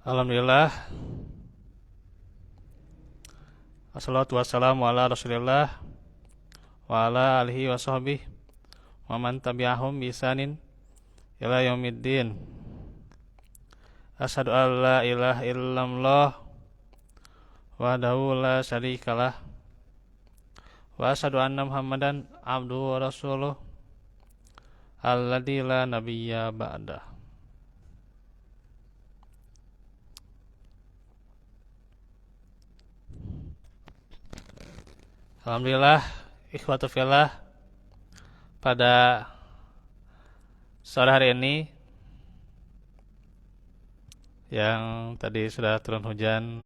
Alhamdulillah, wassalatu wassalamu ala rasulillah wa ala alihi wa sahbihi wa man tabi'ahum bi ihsanin ila yaumiddin. Asyhadu an la ilaha illallah wahdahu la syarikalah wa asyhadu anna Muhammadan abduhu wa rasuluh alladzi la nabiyya ba'dah. Alhamdulillah, ikhwatu fillah, pada sore hari ini yang tadi sudah turun hujan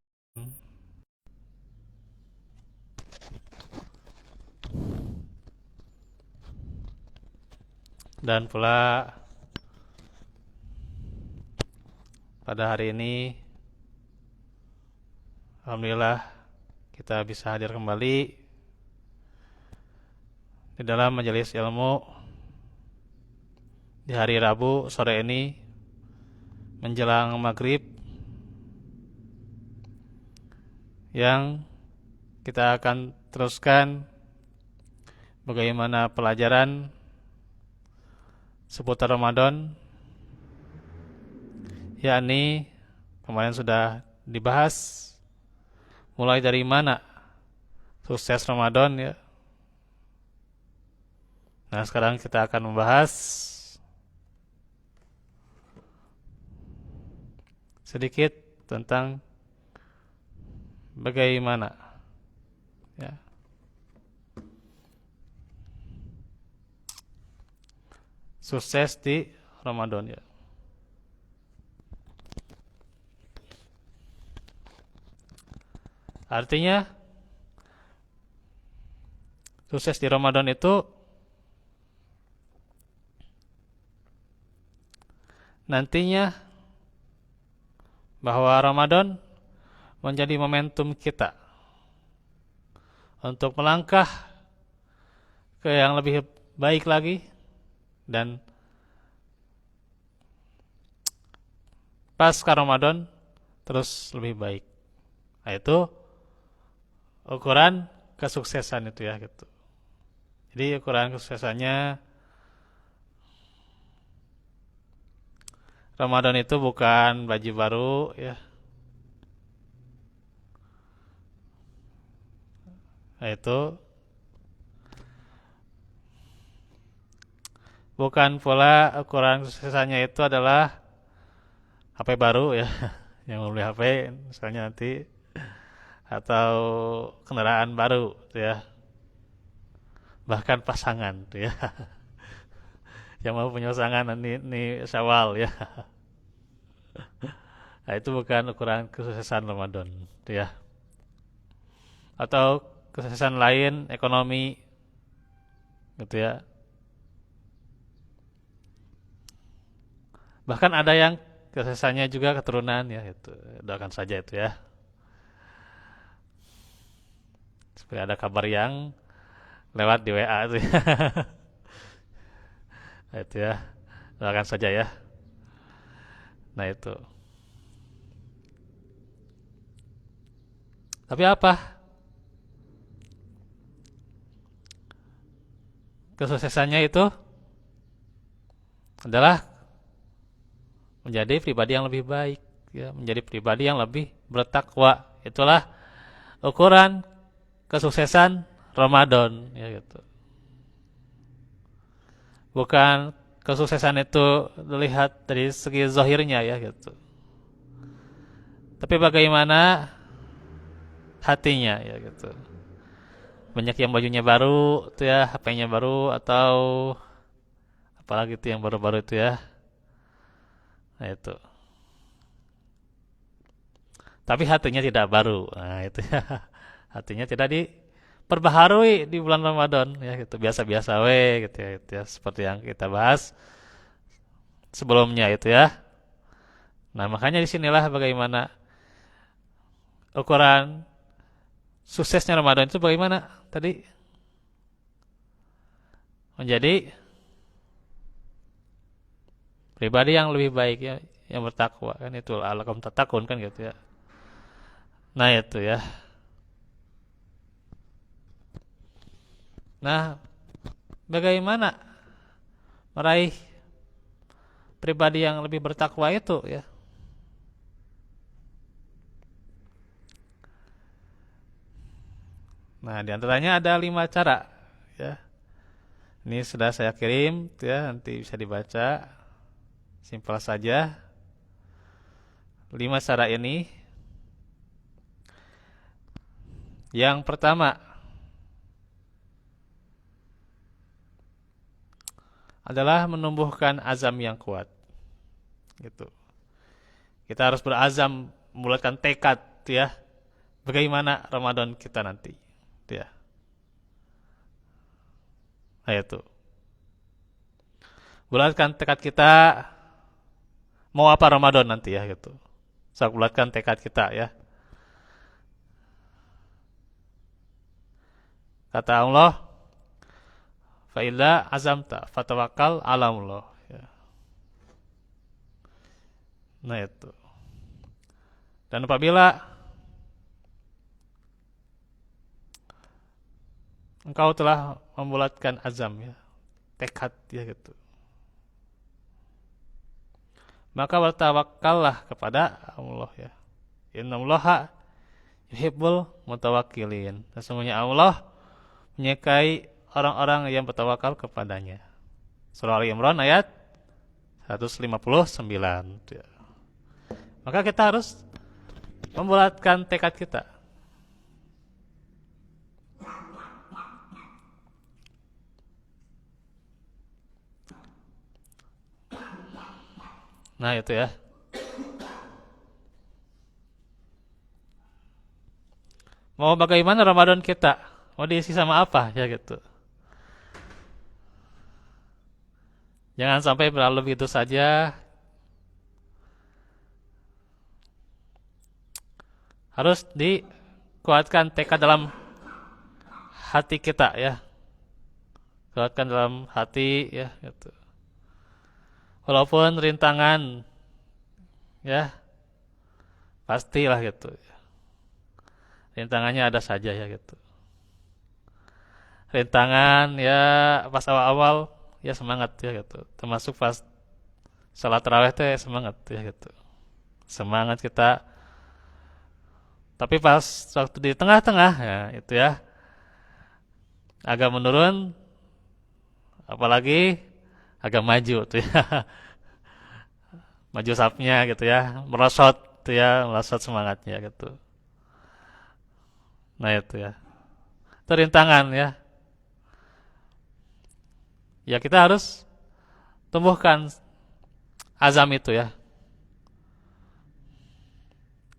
dan pula pada hari ini alhamdulillah kita bisa hadir kembali di dalam majelis ilmu di hari Rabu sore ini menjelang maghrib, yang kita akan teruskan bagaimana pelajaran seputar Ramadan, yakni kemarin sudah dibahas mulai dari mana sukses Ramadan ya. Nah, sekarang kita akan membahas sedikit tentang bagaimana ya sukses di Ramadan ya. Artinya sukses di Ramadan itu nantinya bahwa Ramadan menjadi momentum kita untuk melangkah ke yang lebih baik lagi, dan pasca Ramadan terus lebih baik. Nah, itu ukuran kesuksesan itu ya gitu. Jadi ukuran kesuksesannya Ramadan itu bukan baju baru ya. Nah, itu bukan pula ukuran kesuksesannya itu adalah HP baru ya. Yang mau beli HP misalnya nanti, atau kendaraan baru tuh ya. Bahkan pasangan tuh ya. Yang mau punya pasangan ini Syawal ya. Nah, itu bukan ukuran kesuksesan Ramadan tuh ya. Atau kesuksesan lain ekonomi gitu ya. Bahkan ada yang kesuksesannya juga keturunan ya itu. Doakan saja itu ya. Seperti ada kabar yang lewat di WA itu ya. Nah, itu ya. Doakan saja ya. Nah, itu. Tapi apa? Kesuksesannya itu adalah menjadi pribadi yang lebih baik ya, menjadi pribadi yang lebih bertakwa. Itulah ukuran kesuksesan Ramadan ya gitu. Bukan kesuksesan itu dilihat dari segi zahirnya ya gitu. Tapi bagaimana hatinya ya gitu. Banyak yang bajunya baru tuh ya, HP-nya baru, atau apalagi itu yang baru-baru itu ya. Nah, itu. Tapi hatinya tidak baru. Nah, itu ya. Hatinya tidak diperbaharui di bulan Ramadan ya gitu. Biasa-biasa we gitu ya. Seperti yang kita bahas sebelumnya itu ya. Nah, makanya disinilah bagaimana ukuran suksesnya Ramadan itu bagaimana tadi menjadi pribadi yang lebih baik ya, yang bertakwa kan, itu la'allakum tattaqun kan gitu ya. Nah itu ya. Nah, bagaimana meraih pribadi yang lebih bertakwa itu ya? Nah, di antaranya ada 5 cara ya. Ini sudah saya kirim ya, nanti bisa dibaca. Simpel saja. 5 cara ini. Yang pertama adalah menumbuhkan azam yang kuat. Gitu. Kita harus berazam, membulatkan tekad ya. Bagaimana Ramadan kita nanti. Ya. Nah itu. Bulatkan tekad kita mau apa Ramadan nanti ya gitu. Saya bulatkan tekad kita ya. Kata Allah, "Fa'idza azamta fatawakkal 'ala Allah." Ya. Nah itu. Dan apabila engkau telah membulatkan azam ya, tekad ya gitu, maka bertawakallah kepada Allah ya. Innallaha yuhibbul mutawakkilin. Sesungguhnya Allah menyukai orang-orang yang bertawakal kepadanya. Surah Al-Imran ayat 159 ya. Maka kita harus membulatkan tekad kita. Nah itu ya. Mau bagaimana Ramadan kita? Mau diisi sama apa ya gitu. Jangan sampai berlalu begitu saja. Harus dikuatkan tekad dalam hati kita ya. Kuatkan dalam hati ya gitu. Walaupun rintangan ya, pastilah gitu. Rintangannya ada saja ya gitu. Rintangan ya pas awal-awal ya semangat ya gitu. Termasuk pas salat tarawih teh semangat ya gitu. Semangat kita. Tapi pas waktu di tengah-tengah ya itu ya agak menurun, apalagi agak maju tuh ya. Maju sapnya gitu ya, merosot tuh ya, merosot semangatnya gitu. Nah itu ya. Itu rintangan ya. Ya kita harus tumbuhkan azam itu ya.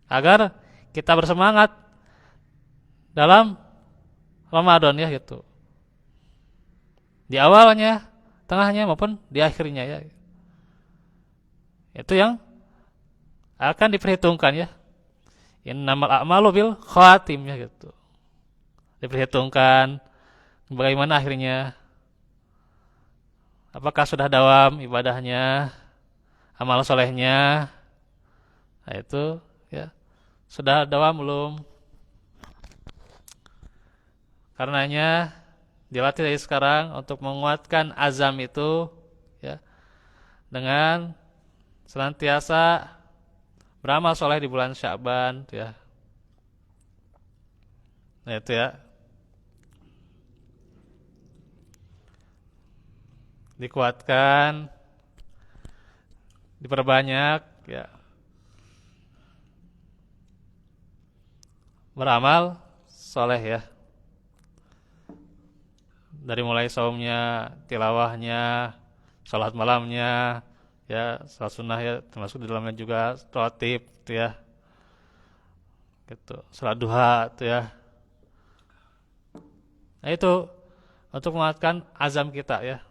Agar kita bersemangat dalam Ramadan ya gitu. Di awalnya, tengahnya maupun di akhirnya ya. Itu yang akan diperhitungkan ya. Innamal a'malu bil khawatim ya gitu. Diperhitungkan bagaimana akhirnya. Apakah sudah dawam ibadahnya, amal solehnya. Nah itu ya. Sudah dawam belum? Karenanya dilatih dari sekarang untuk menguatkan azam itu ya, dengan senantiasa beramal soleh di bulan Sya'ban ya. Nah itu ya. Dikuatkan, diperbanyak ya. Beramal soleh ya. Dari mulai saumnya, tilawahnya, salat malamnya, ya, salat sunnah ya, termasuk di dalamnya juga rawatib, gitu ya, gitu, salat duha, gitu ya. Nah itu untuk menguatkan azam kita ya,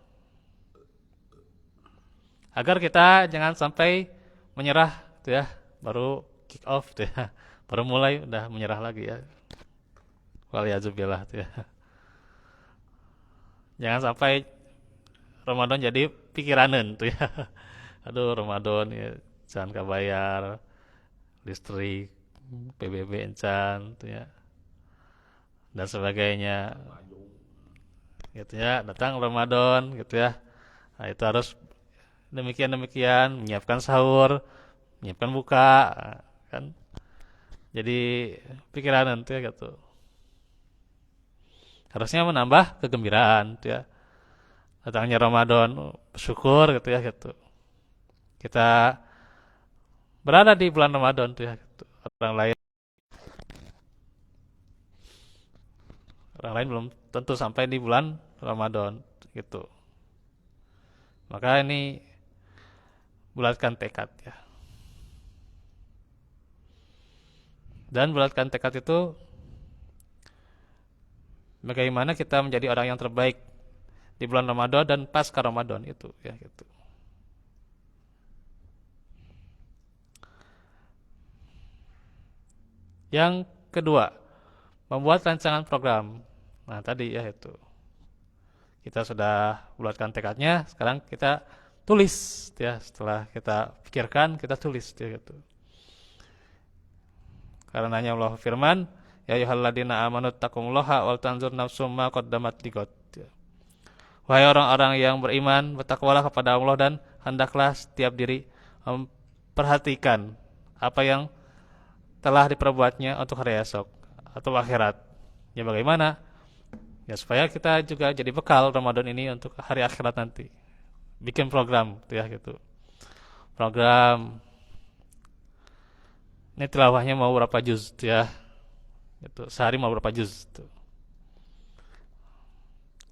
agar kita jangan sampai menyerah, gitu ya, baru kick off, gitu ya, baru mulai udah menyerah lagi ya. Waliyazubillah, gitu ya. Jangan sampai Ramadan jadi pikiranan tuh ya. Aduh Ramadan ya, encan kabayar listrik, PBB encan gitu ya, dan sebagainya gitu ya. Datang Ramadan gitu ya, nah itu harus demikian menyiapkan sahur, menyiapkan buka, kan jadi pikiran nanti ya gitu, harusnya menambah kegembiraan gitu ya. Datangnya Ramadan, bersyukur gitu ya gitu, kita berada di bulan Ramadan tuh ya gitu. Orang lain belum tentu sampai di bulan Ramadan gitu. Maka ini bulatkan tekad ya. Dan bulatkan tekad itu bagaimana kita menjadi orang yang terbaik di bulan Ramadan dan pasca Ramadan itu ya gitu. Yang kedua, membuat rancangan program. Nah, tadi ya itu. Kita sudah bulatkan tekadnya, sekarang kita tulis ya. Setelah kita pikirkan, kita tulis ya gitu. Karenanya Allah firman, ya ayyuhalladzina amanu taqullaha wal tanzur nafsum ma qaddamat lighad. Wahai orang-orang yang beriman, bertakwalah kepada Allah dan hendaklah setiap diri memperhatikan apa yang telah diperbuatnya untuk hari esok atau akhirat. Ya bagaimana? Ya supaya kita juga jadi bekal Ramadan ini untuk hari akhirat nanti. Bikin program gitu ya gitu. Program ini tilawahnya mau berapa juz gitu ya. Gitu. Sehari mau berapa juz gitu.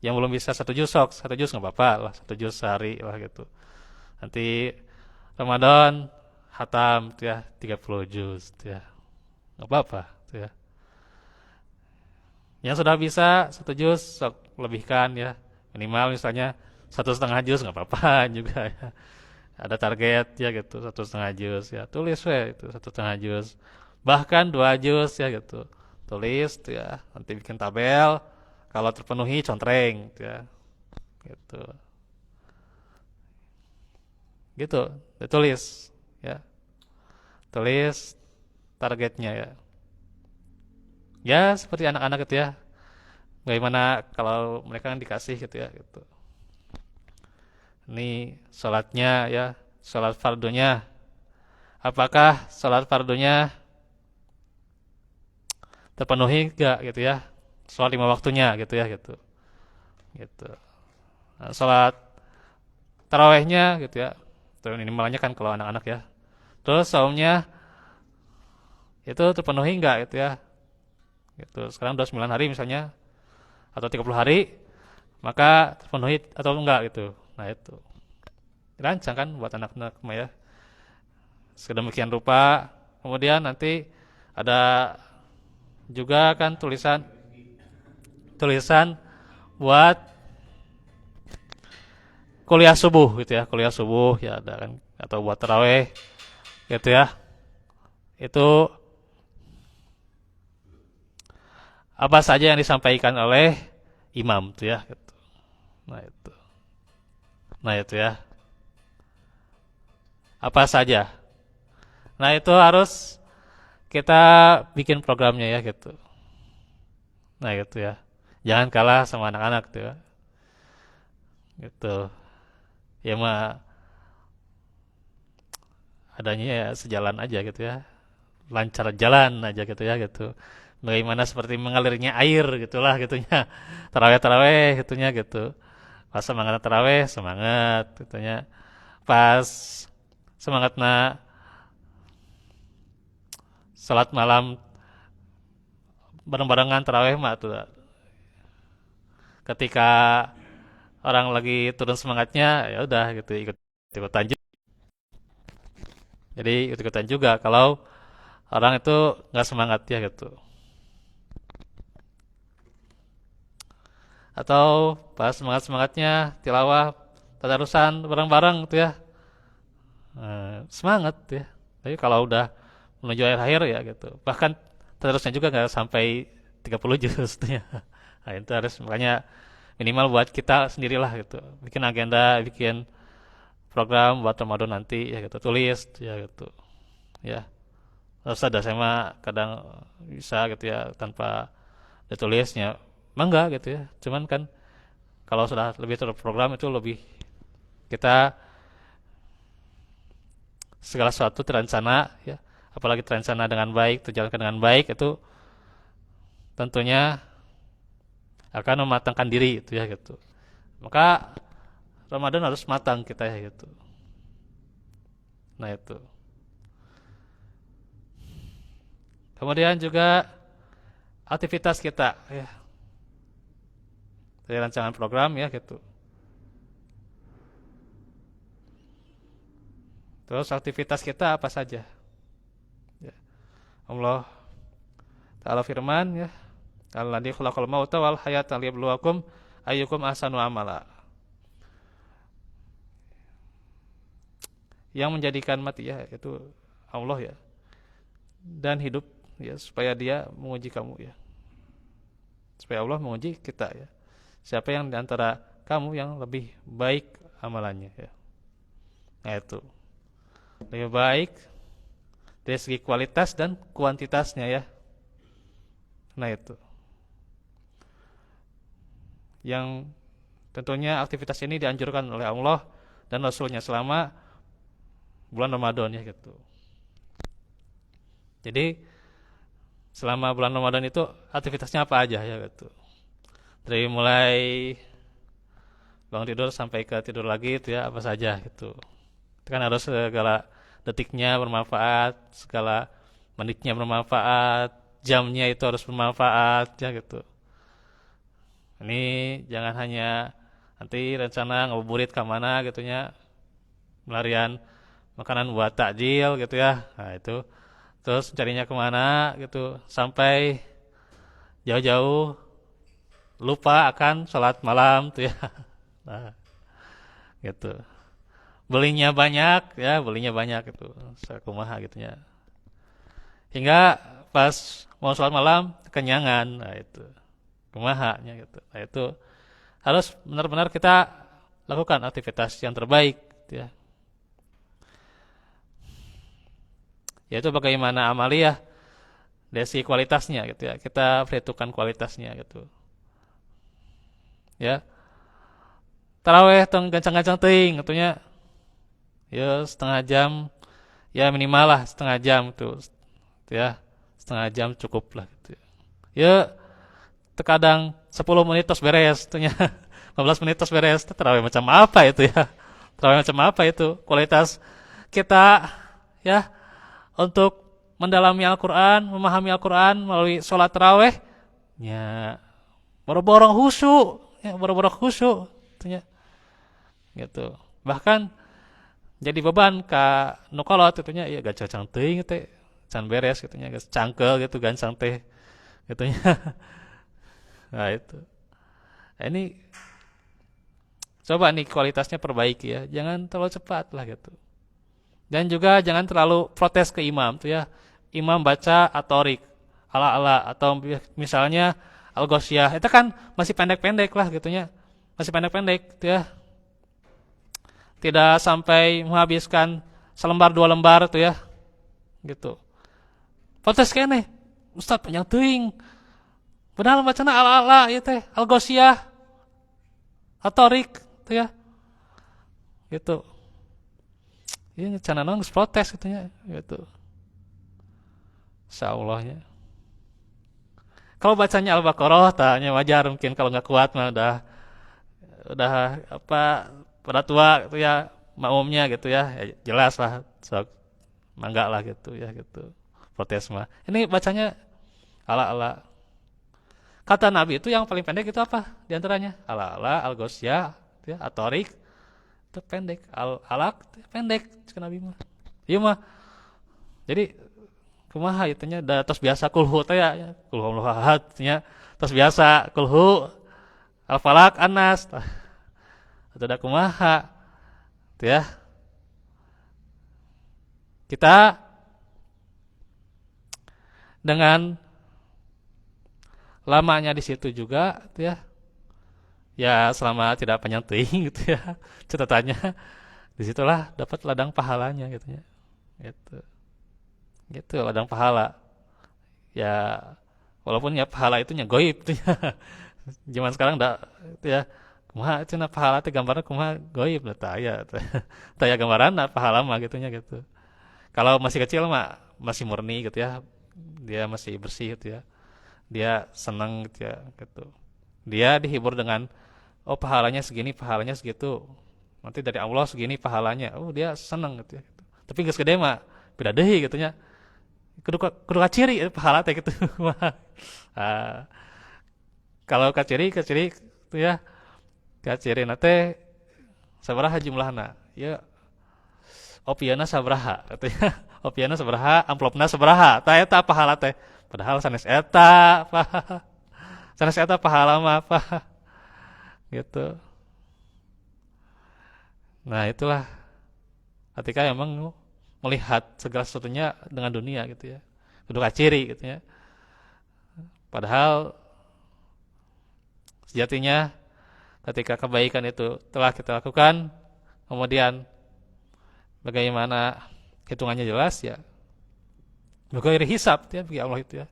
Yang belum bisa 1 juz sok, 1 juz nggak apa-apa lah, 1 juz sehari lah gitu. Nanti Ramadan hatam gitu ya, 30 juz gitu ya. Nggak apa-apa gitu ya. Yang sudah bisa 1 juz sok lebihkan ya. Minimal misalnya 1,5 juz nggak apa-apa juga ya. Ada target ya gitu, 1,5 juz ya. Tulis itu 1,5 juz. Bahkan 2 juz ya gitu. Tulis gitu ya. Nanti bikin tabel. Kalau terpenuhi contreng gitu ya. Gitu. Gitu, ditulis ya. Tulis targetnya ya. Ya seperti anak-anak gitu ya. Bagaimana kalau mereka kan dikasih gitu ya gitu. Ini sholatnya ya, sholat fardunya. Apakah sholat fardunya terpenuhi gak gitu ya? Sholat 5 waktunya gitu ya gitu. Gitu. Nah, sholat tarawehnya gitu ya. Itu minimalnya kan kalau anak-anak ya. Terus saumnya itu terpenuhi enggak gitu ya. Gitu. Sekarang udah 9 hari misalnya atau 30 hari, maka terpenuhi atau enggak gitu. Nah, itu. Dirancang kan buat anak-anak ya. Sedemikian rupa. Kemudian nanti ada juga kan tulisan buat kuliah subuh gitu ya, kuliah subuh ya ada kan, atau buat taraweh gitu ya. Itu apa saja yang disampaikan oleh imam tuh ya gitu. Nah itu. Nah itu ya. Apa saja. Nah itu harus kita bikin programnya ya gitu. Nah gitu ya. Jangan kalah sama anak-anak tuh ya. Gitu. Ya mah adanya ya sejalan aja gitu ya. Lancar jalan aja gitu ya gitu. Bagaimana seperti mengalirnya air gitulah gitunya. Taraweh-taraweh gitunya gitu. Pas semangat taraweh semangat gitunya. Pas semangat salat malam bareng-barengan taraweh mah tuh ketika orang lagi turun semangatnya ya udah gitu ikut ikutan juga. Jadi ikut ikutan juga kalau orang itu nggak semangat ya gitu. Atau pas semangat semangatnya tilawah tadarusan bareng-bareng gitu ya. Semangat ya. Tapi kalau udah menuju akhir-akhir ya gitu. Bahkan tadarusnya juga nggak sampai 30 juz ya. Nah, itu harus makanya minimal buat kita sendirilah gitu. Bikin agenda, bikin program buat Ramadan nanti ya gitu, tulis ya gitu ya. Terus ada saya mah kadang bisa gitu ya tanpa ditulisnya, mangga gitu ya. Cuman kan kalau sudah lebih terprogram itu lebih kita segala sesuatu terencana ya, apalagi terencana dengan baik, terjalankan dengan baik itu tentunya akan mematangkan diri itu ya gitu. Maka Ramadan harus matang kita ya gitu. Nah itu. Kemudian juga aktivitas kita ya. Dari rancangan program ya gitu. Terus aktivitas kita apa saja? Ya. Allah Ta'ala firman ya, Alladzi khalaqal mauta wal hayata liyabluwakum ayyukum ahsanu amala. Yang menjadikan mati ya itu Allah ya, dan hidup ya supaya dia menguji kamu ya. Supaya Allah menguji kita ya. Siapa yang diantara kamu yang lebih baik amalannya ya. Nah itu. Lebih baik dari segi kualitas dan kuantitasnya ya. Nah itu. Yang tentunya aktivitas ini dianjurkan oleh Allah dan Rasulnya selama bulan Ramadan ya gitu. Jadi selama bulan Ramadan itu aktivitasnya apa aja ya gitu. Dari mulai bangun tidur sampai ke tidur lagi itu ya apa saja gitu. Itu kan harus segala detiknya bermanfaat, segala menitnya bermanfaat, jamnya itu harus bermanfaat ya gitu. Ini jangan hanya nanti rencana ngabuburit ke mana gitunya, melarian makanan buat takjil gitu ya. Nah itu terus carinya kemana gitu sampai jauh-jauh lupa akan sholat malam tuh ya. Nah gitu. Belinya banyak gitu, sakumaha gitu ya. Hingga pas mau sholat malam kenyangan, nah itu kumahanya gitu. Nah itu harus benar-benar kita lakukan aktivitas yang terbaik gitu ya. Yaitu bagaimana amaliyah dari segi kualitasnya gitu ya. Kita perhitungkan kualitasnya gitu. Ya. Taraweh tong gancang-gancang teuing gitunya. Ya setengah jam, ya minimal lah setengah jam tuh. Ya. Setengah jam cukup lah gitu. Ya terkadang 10 menit terus beres tuh ya. 15 menit terus beres. Taraweh macam apa itu ya? Taraweh macam apa itu? Kualitas kita ya untuk mendalami Al-Quran, memahami Al-Quran melalui sholat taraweh, ya boro-boro khusyuk, gitu. Bahkan jadi beban ka nukolot itunya, ya gak cacang teuing teh, can beres gitunya, gak cangkel gitu gancang teh, gitunya. Nah itu, nah, ini coba nih kualitasnya perbaiki ya, jangan terlalu cepat lah gitu. Dan juga jangan terlalu protes ke imam tuh ya. Imam baca atorik ala-ala atau misalnya al-ghosyah. Itu kan masih pendek-pendek lah gitunya. Masih pendek-pendek tuh ya. Tidak sampai menghabiskan selembar 2 lembar tuh ya. Gitu. Protes kene. Ustaz panjang teuing. Padahal bacana ala-ala ya teh, al-ghosyah. Atorik tuh ya. Gitu. Iya cana nangis protes katanya gitu. Insyaallah. Kalau bacanya Al-Baqarah tanya wajar mungkin kalau nggak kuat mah udah apa pada tua gitu ya makmumnya gitu ya, ya jelas lah sok mangga lah gitu ya gitu. Protes mah. Ini bacanya ala-ala. Kata Nabi itu yang paling pendek itu apa? Di antaranya ala-ala, al-ghosyah, ya, atorik itu pendek, al-alaq pendek cek Nabi mah. Iya mah. Jadi kumaha itunya da tos biasa kulhu teh ya, kulhu Allahu ahad nya tos biasa kulhu al-falaq an-nas. Atau da kumaha. Itu ya. Kita dengan lamanya di situ juga gitu ya. Ya selama tidak panjang teuing gitu ya catatannya Disitulah dapat ladang pahalanya gitu ya. Gitu. Gitu ladang pahala. Ya walaupun ya pahala itu nya goib tuh ya. Zaman sekarang enggak itu ya. Kumaha cenah pahala teh gambarna kumaha goib lah tah aya teh. Tah ya gambaranna pahala mah gitunya gitu. Kalau masih kecil mah masih murni gitu ya. Dia masih bersih gitu ya. Dia senang gitu ya gitu. Dia dihibur dengan oh pahalanya segini, pahalanya segitu. Nanti dari Allah segini pahalanya. Oh dia senang gitu ya. Tapi geus gede mah beda deui gitu nya. Kudu kaciri pahala teh gitu. Ah, kalau kaciri itu ya kaciri nate sabaraha jumlahna? Ya opiana sabaraha katanya. Opiana sabaraha, amplopna sabaraha. Tah eta pahala teh. Padahal sanes eta, sanes eta pahala mah apa gitu. Nah, itulah ketika emang melihat segala sesuatunya dengan dunia gitu ya. Kudu kaciri gitu ya. Padahal sejatinya ketika kebaikan itu telah kita lakukan, kemudian bagaimana hitungannya jelas ya. Bagaimana hisab ya bagi Allah itu ya.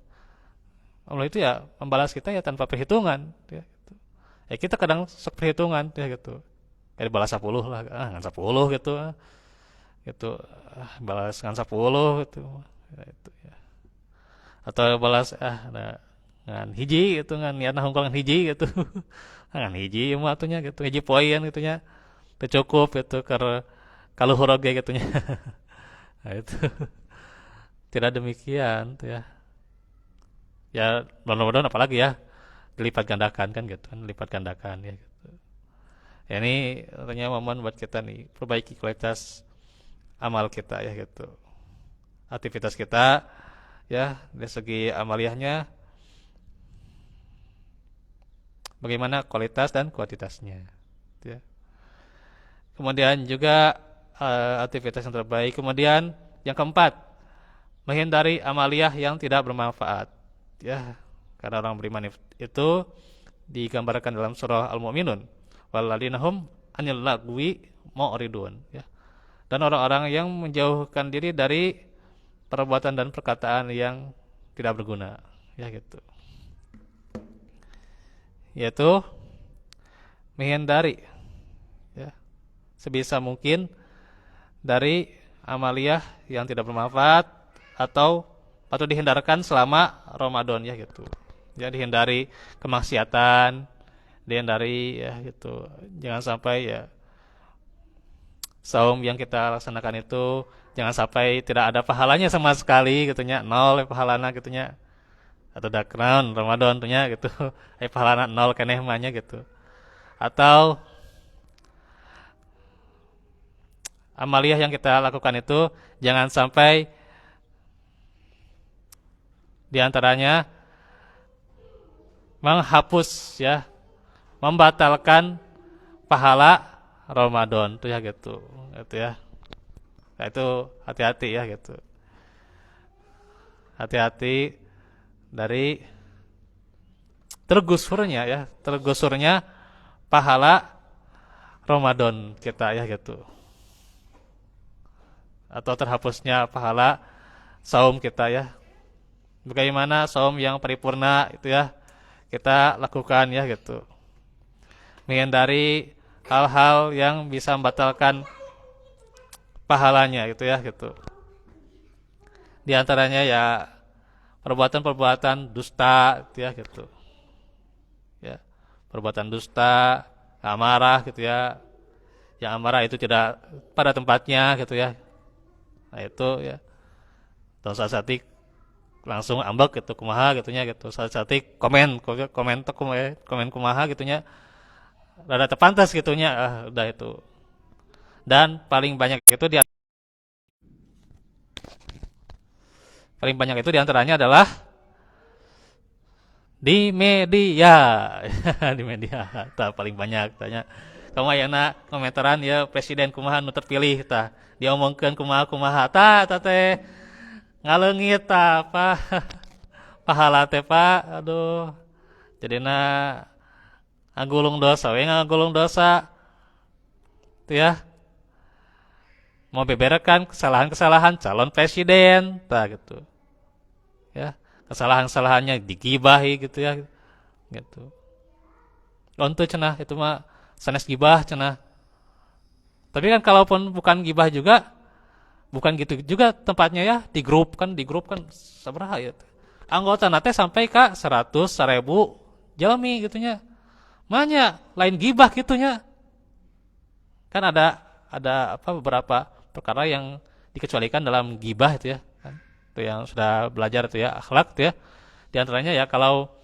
Allah itu ya membalas kita ya tanpa perhitungan ya, gitu. Ya kita kadang sok perhitungan ya gitu. Kayak balas 10 lah, ngan 10 gitu. Gitu. Balas ngan 10 gitu. Ya, itu ya. Atau balas nah, ngan hiji gitu ngan niatna hungkul ngan hiji gitu. Ngan hiji mah atunya gitu. Hiji poin gitu nya. Teu cukup gitu keur kaluhur oge gitu nya. Nah, itu tidak demikian tuh ya. Ya mudah-mudahan apalagi ya dilipat gandakan kan gitu kan, lipat gandakan ya gitu. Ya ini ternyata momen buat kita nih perbaiki kualitas amal kita ya gitu. Aktivitas kita ya dari segi amaliyahnya bagaimana kualitas dan kuantitasnya ya. Kemudian juga aktivitas yang terbaik. Kemudian yang keempat, menghindari amaliyah yang tidak bermanfaat ya. Karena orang beriman itu digambarkan dalam surah Al-Mu'minun, walladzina hum 'anil lagwi mu'ridun ya. Dan orang-orang yang menjauhkan diri dari perbuatan dan perkataan yang tidak berguna ya gitu. Yaitu menghindari ya sebisa mungkin dari amaliyah yang tidak bermanfaat atau dihindarkan selama Ramadan ya gitu. Ya dihindari kemaksiatan, dihindari ya gitu. Jangan sampai ya saum yang kita laksanakan itu jangan sampai tidak ada pahalanya sama sekali gitu nya, nol pahalana gitu nya. Atau dakran Ramadan tuh nya gitu. Pahalana nol keneh mah nya gitu. Atau amaliyah yang kita lakukan itu jangan sampai diantaranya menghapus ya, membatalkan pahala Ramadan tuh ya gitu. Gitu ya. Nah, itu hati-hati ya gitu. Hati-hati dari tergusurnya pahala Ramadan kita ya gitu. Atau terhapusnya pahala saum kita ya. Bagaimana saum yang paripurna itu ya kita lakukan ya gitu. Menghindari hal-hal yang bisa membatalkan pahalanya gitu ya gitu. Di antaranya ya perbuatan-perbuatan dusta gitu ya gitu. Ya, perbuatan dusta, amarah gitu ya. Yang amarah itu tidak pada tempatnya gitu ya. Nah itu ya. Dan satik langsung ambek gitu kumaha gitunya gitu. Satik komen kumaha gitunya. Rada terpantas gitunya. Udah itu. Dan paling banyak itu diantaranya adalah di media. Di media tah paling banyak tanya kamu ayeuna komentaran ya presiden kumaha nu terpilih tah diomongkeun kumaha tah teh ngaleungit tah apa pahala teh Pak aduh jadina ngagulung dosa we ngagulung dosa tuh ya mau beberkan kesalahan-kesalahan calon presiden, tah gitu. Ya, kesalahan-kesalahannya digibahi gitu ya, gitu. Onto cenah itu mah sanes gibah cenah. Tapi kan kalaupun bukan gibah juga, bukan gitu juga tempatnya ya, di grup kan sabaraha ya. Anggota nate sampai ke 100, 1000 jalmi gitunya. Manya lain gibah gitunya. Kan ada apa beberapa perkara yang dikecualikan dalam gibah itu ya. Kan? Itu yang sudah belajar itu ya, akhlak itu ya. Di antaranya ya kalau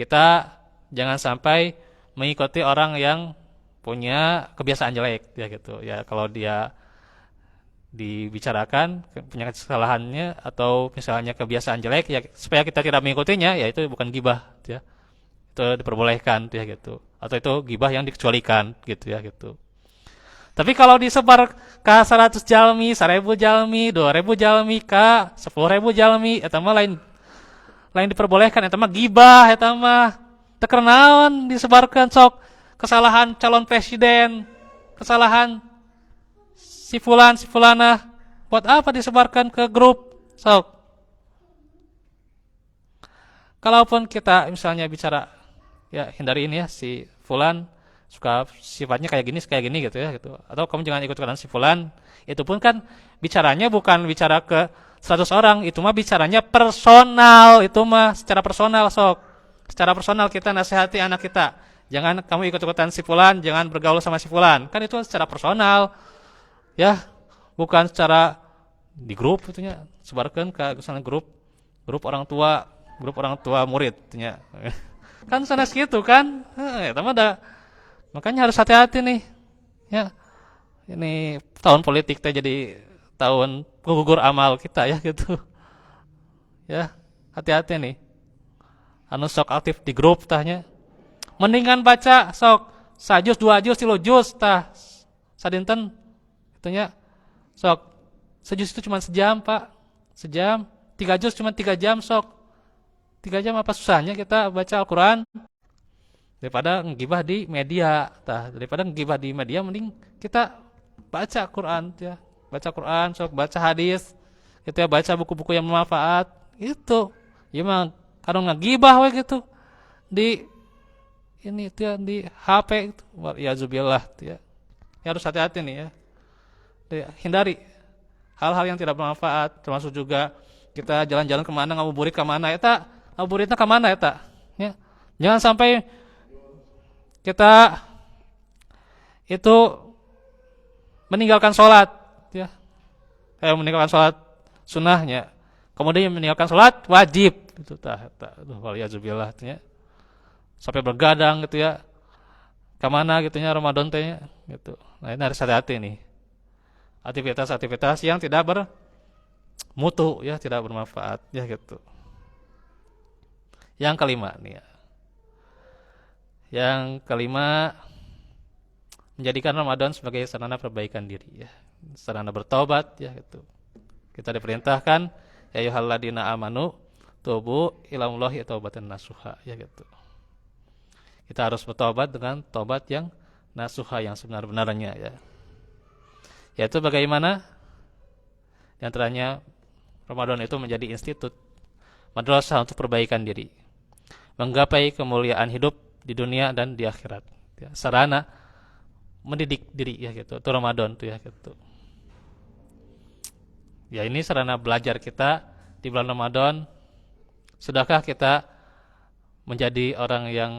kita jangan sampai mengikuti orang yang punya kebiasaan jelek ya gitu. Ya kalau dia dibicarakan punya kesalahannya atau misalnya kebiasaan jelek ya supaya kita tidak mengikutinya ya itu bukan gibah ya itu diperbolehkan ya gitu atau itu gibah yang dikecualikan gitu ya gitu tapi kalau disebar ke 100 jalmi 1000 jalmi 2000 jalmi ke 10.000 jalmi eta mah lain lain diperbolehkan eta mah gibah eta mah teu naon disebarkan sok kesalahan calon presiden kesalahan si fulan, si fulana, buat apa disebarkan ke grup? Sok. Kalaupun kita misalnya bicara, ya hindari ini ya, si fulan suka sifatnya kayak gini gitu ya gitu. Atau kamu jangan ikut ikutan si fulan. Itu pun kan bicaranya bukan bicara ke 100 orang, itu mah bicaranya personal, itu mah secara personal sok. Secara personal kita nasihati anak kita. Jangan kamu ikut-ikutan si fulan, jangan bergaul sama si fulan. Kan itu secara personal. Ya bukan secara di grup itunya sebarkan ke misalnya grup orang tua murid itunya kan sanes gitu kan mah ada makanya harus hati-hati nih ya ini tahun politik teh jadi tahun gugur amal kita ya gitu ya hati-hati nih anu sok aktif di grup tahnya mendingan baca sok 1 juz 2 juz 3 juz tah sadinten itunya sok sejus itu cuma sejam pak sejam 3 juz cuma 3 jam sok 3 jam apa susahnya kita baca Al-Quran daripada ngegibah di media daripada ngegibah di media mending kita baca Quran ya baca Quran sok baca hadis itu ya baca buku-buku yang bermanfaat itu ya mah kalau ngegibah we gitu di ini itu ya di HP itu ya zubillah ya harus hati-hati nih ya hindari hal-hal yang tidak bermanfaat termasuk juga kita jalan-jalan kemana ngabuburit kemana eta ngabuburitnya kemana eta ya jangan sampai kita itu meninggalkan sholat ya meninggalkan sholat sunnahnya kemudian meninggalkan sholat wajib itu waliyadzubillah ya sampai bergadang gitu ya kemana gitunya Ramadan tehnya gitu nah ini harus hati-hati nih aktivitas-aktivitas yang tidak bermutu ya tidak bermanfaat ya gitu. Yang kelima nih ya. Yang kelima menjadikan Ramadan sebagai sarana perbaikan diri ya. Sarana bertobat ya gitu. Kita diperintahkan ya ayyuhalladzina amanu tubu ilallahi taubatan nasuha ya gitu. Kita harus bertobat dengan tobat yang nasuha yang sebenar-benarnya ya. Yaitu bagaimana di antaranya Ramadan itu menjadi institut madrasah untuk perbaikan diri, menggapai kemuliaan hidup di dunia dan di akhirat. Ya, sarana mendidik diri ya gitu. Itu Ramadan tuh ya gitu. Ya ini sarana belajar kita di bulan Ramadan. Sudahkah kita menjadi orang yang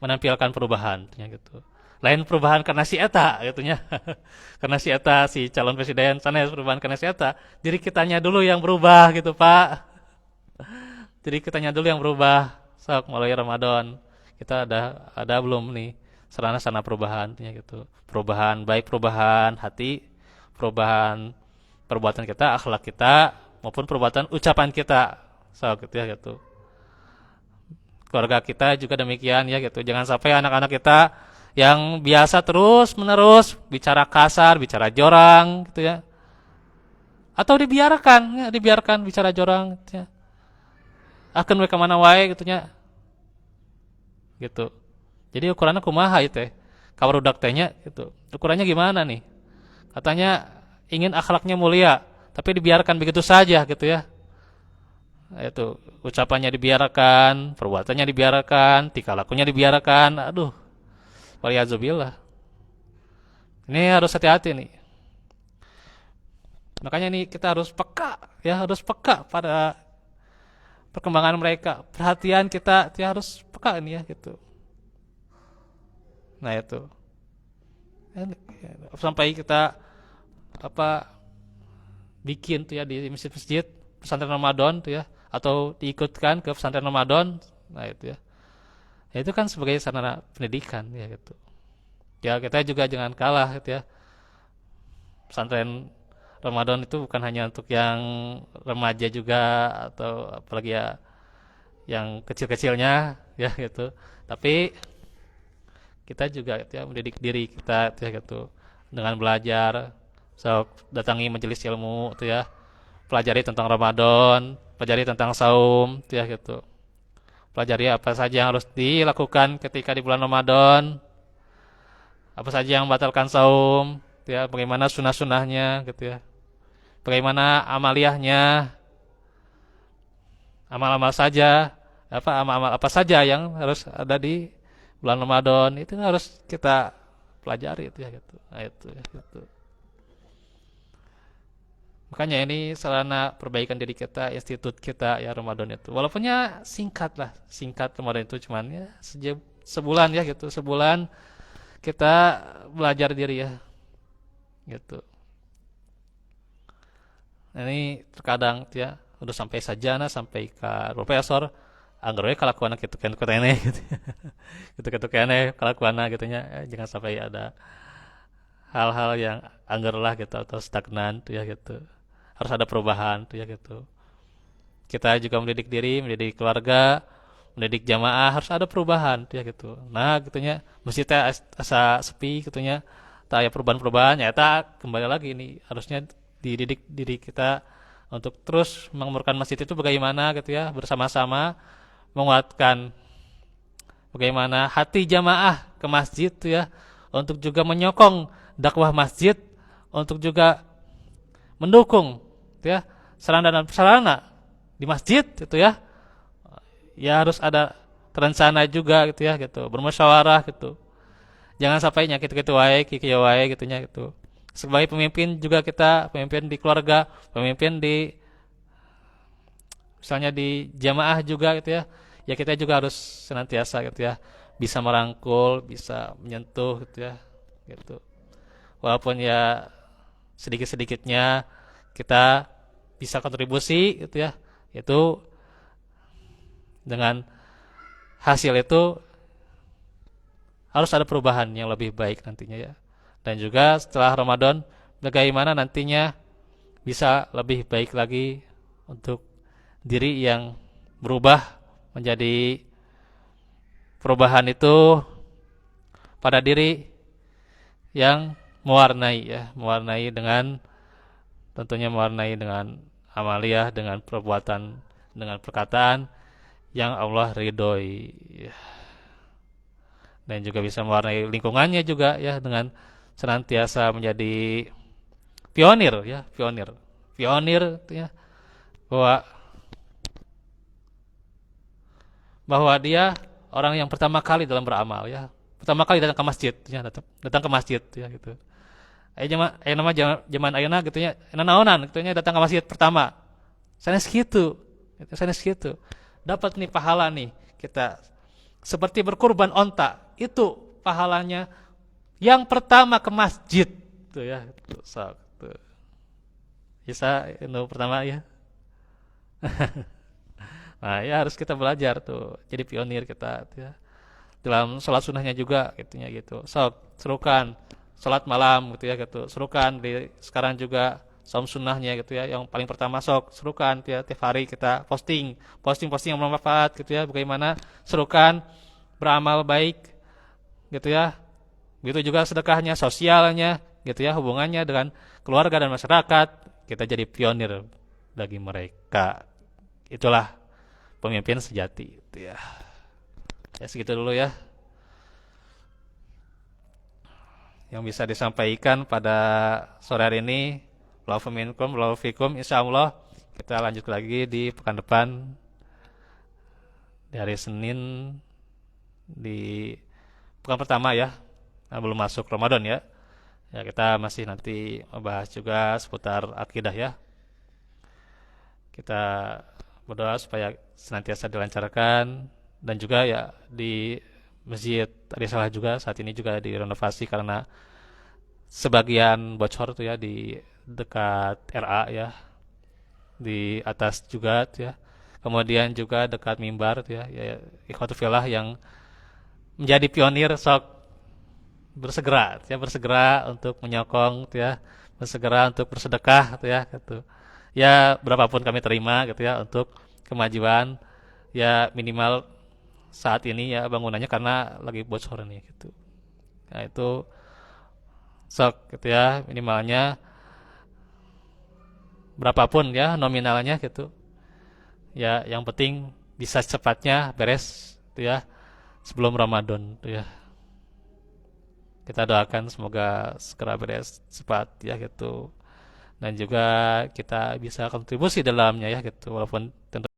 menampilkan perubahan ya gitu. Lain perubahan karena si eta gitunya. Karena si eta si calon presiden sanes perubahan karena si eta. Diri kitanya dulu yang berubah gitu, Pak. Diri kitanya dulu yang berubah. Sok mulai Ramadan kita ada belum nih sarana-sarana perubahan ya gitu. Perubahan baik perubahan hati, perubahan perbuatan kita, akhlak kita maupun perbuatan ucapan kita. Sok gitu ya gitu. Keluarga kita juga demikian ya gitu. Jangan sampai anak-anak kita yang biasa terus-menerus bicara kasar, bicara jorang gitu ya. Atau dibiarkan bicara jorang gitu ya. Akan we kemana wae gitu nya. Gitu. Jadi ukurannya kumaha itu teh. Kawarudak tehnya gitu. Ukurannya gimana nih? Katanya ingin akhlaknya mulia, tapi dibiarkan begitu saja gitu ya. Itu ucapannya dibiarkan, perbuatannya dibiarkan, tingkah lakunya dibiarkan. Aduh, waliyazubillah. Ini harus hati-hati nih. Makanya nih kita harus peka, ya harus peka pada perkembangan mereka. Perhatian kita ya harus peka nih ya gitu. Nah itu. Sampai kita apa bikin tuh ya di masjid-masjid pesantren Ramadan tuh ya, atau diikutkan ke pesantren Ramadan. Nah itu ya. Ya itu kan sebagai sarana pendidikan ya gitu. Ya kita juga jangan kalah gitu ya. Pesantren Ramadan itu bukan hanya untuk yang remaja juga, atau apalagi ya yang kecil-kecilnya ya gitu. Tapi kita juga gitu ya mendidik diri kita gitu ya gitu dengan belajar. So, datangi majelis ilmu gitu ya. Pelajari tentang Ramadan, pelajari tentang saum gitu ya gitu. Pelajari apa saja yang harus dilakukan ketika di bulan Ramadan. Apa saja yang membatalkan saum, gitu ya, bagaimana sunah-sunahnya gitu ya. Bagaimana amaliyahnya, amal-amal saja, amal-amal apa saja yang harus ada di bulan Ramadan, itu harus kita pelajari itu ya gitu. Nah, itu ya gitu. Makanya ini sarana perbaikan diri kita, institut kita ya Ramadan itu. Walaupunnya singkat lah, singkat Ramadan itu cuman ya sebulan ya gitu, sebulan kita belajar diri ya gitu. Nah, ini terkadang ya udah sampai sajana sampai ke profesor anggar we kalakuan gitu kan kene gitu. Gitu kene kalakuan gitu nya, jangan sampai ada hal-hal yang anggar lah gitu atau stagnan tuh ya gitu. Harus ada perubahan tuh ya gitu. Kita juga mendidik diri, mendidik keluarga, mendidik jamaah, harus ada perubahan tuh ya gitu. Nah, gitunya masjidnya asa sepi gitunya. Tak ada perubahan-perubahan ya tak kembali lagi ini harusnya dididik diri kita untuk terus mengamalkan masjid itu bagaimana gitu ya, bersama-sama menguatkan bagaimana hati jamaah ke masjid tuh ya, untuk juga menyokong dakwah masjid, untuk juga mendukung gitu ya sarana dan prasarana di masjid gitu ya. Ya harus ada terencana juga gitu ya gitu, bermusyawarah gitu. Jangan sampai nyakit gitu wae, kiki wae gitunya gitu. Sebagai pemimpin juga kita, pemimpin di keluarga, pemimpin di misalnya di jamaah juga gitu ya. Ya kita juga harus senantiasa gitu ya bisa merangkul, bisa menyentuh gitu ya gitu. Walaupun ya sedikit-sedikitnya kita bisa kontribusi gitu ya. Itu dengan hasil itu harus ada perubahan yang lebih baik nantinya ya. Dan juga setelah Ramadan bagaimana nantinya bisa lebih baik lagi untuk diri yang berubah menjadi perubahan itu pada diri yang mewarnai ya, mewarnai dengan tentunya mewarnai dengan amaliyah, dengan perbuatan, dengan perkataan yang Allah ridhoi ya. Dan juga bisa mewarnai lingkungannya juga ya dengan senantiasa menjadi pionir ya, pionir ya, bahwa dia orang yang pertama kali dalam beramal ya, pertama kali datang ke masjid ya, datang ke masjid ya gitu. Zaman ayeuna gitu nya naonan gitu nya datang ke masjid pertama sanes kitu dapat nih pahala nih kita seperti berkurban onta itu pahalanya yang pertama ke masjid tuh ya tuh, sok tuh. Bisa itu pertama ya. Nah ya harus kita belajar tuh jadi pionir kita tuh ya. Dalam sholat sunnahnya juga gitunya gitu, sok serukan sholat malam gitu ya gitu, serukan di sekarang juga saum sunnahnya gitu ya, yang paling pertama sok serukan ya, tiap hari kita posting yang bermanfaat gitu ya, bagaimana serukan beramal baik gitu ya. Begitu juga sedekahnya, sosialnya gitu ya, hubungannya dengan keluarga dan masyarakat, kita jadi pionir bagi mereka. Itulah pemimpin sejati gitu ya. Ya segitu dulu ya yang bisa disampaikan pada sore hari ini. Barakallahu minkum, barakallahu fikum. Insyaallah kita lanjut lagi di pekan depan di hari Senin di pekan pertama ya. Nah, belum masuk Ramadan ya. Ya kita masih nanti membahas juga seputar akidah ya. Kita berdoa supaya senantiasa dilancarkan dan juga ya di Masjid Adi Salah juga saat ini juga direnovasi karena sebagian bocor tuh ya di dekat RA ya, di atas juga tuh ya. Kemudian juga dekat mimbar tuh ya, ya ikhwatu fillah yang menjadi pionir sok bersegera ya, bersegera untuk menyokong tuh ya, bersegera untuk bersedekah tuh ya gitu. Ya berapapun kami terima gitu ya untuk kemajuan ya minimal saat ini ya bangunannya karena lagi bocor nih gitu. Nah itu sok gitu ya minimalnya berapapun ya nominalnya gitu. Ya yang penting bisa cepatnya beres gitu ya sebelum Ramadan tuh ya. Kita doakan semoga segera beres cepat ya gitu. Dan juga kita bisa kontribusi dalamnya ya gitu walaupun tentu